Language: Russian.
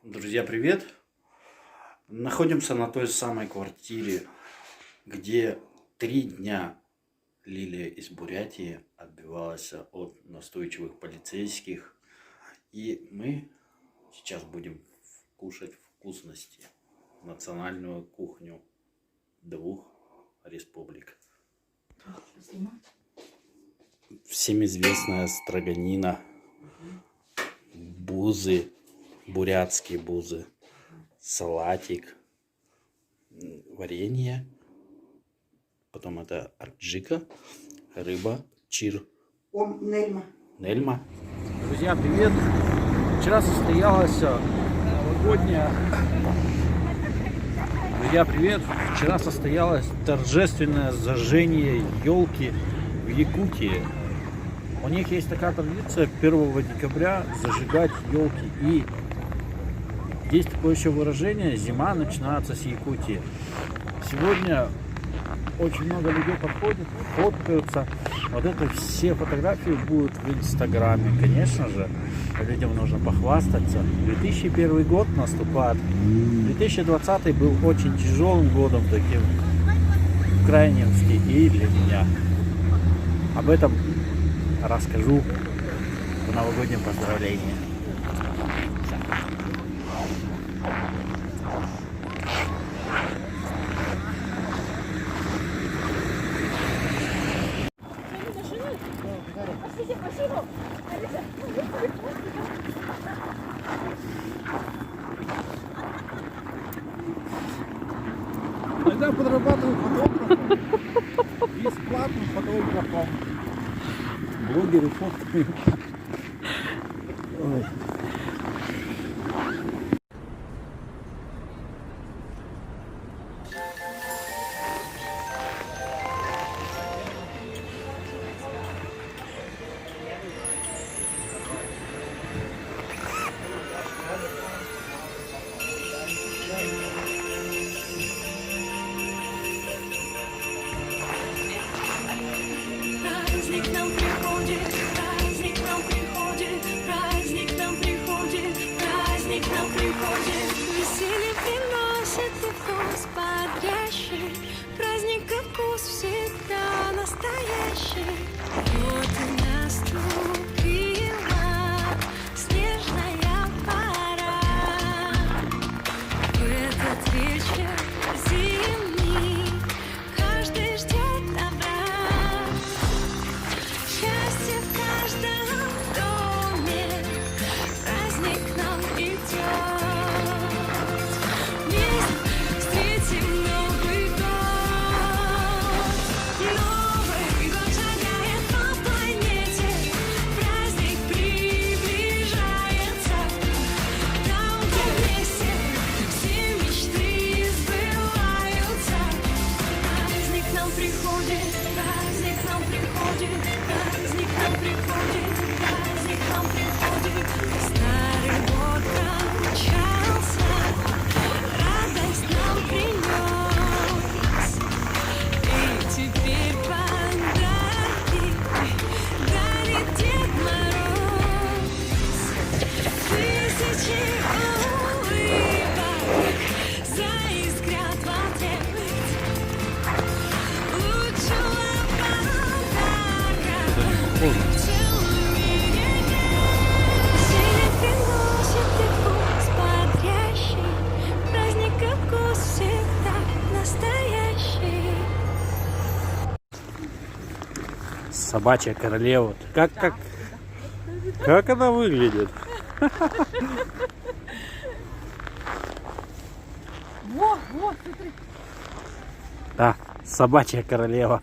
Друзья, привет! Находимся на той самой квартире, где 3 дня Лилия из Бурятии отбивалась от настойчивых полицейских. И мы сейчас будем кушать вкусности, национальную кухню 2 республик. Всем известная строганина, бузы, бурятские бузы, салатик, варенье, потом это арджика, рыба, чир. Нельма. Друзья, привет! Вчера состоялась новогодняя... Друзья, привет! Вчера состоялось торжественное зажжение елки в Якутии. У них есть такая традиция 1 декабря зажигать елки. И есть такое еще выражение: зима начинается с Якутии. Сегодня очень много людей подходят, фоткаются. Вот это все фотографии будут в Инстаграме. Конечно же, людям нужно похвастаться. 2001 год наступает. 2020 был очень тяжелым годом, таким в крайности и для меня. Об этом расскажу в новогоднем поздравлении. Иногда подрабатываю фотографом, бесплатным фотографом. Блогеры фоткают. Ой. Веселье приносит и вкус бодрящий, праздник и вкус всегда настоящий. Вот и наступила снежная пора. В этот вечер зимний каждый ждет добра. Счастье в каждом доме, праздник нам идет. Собачья королева. Как она выглядит? Вот, смотри. Да, собачья королева.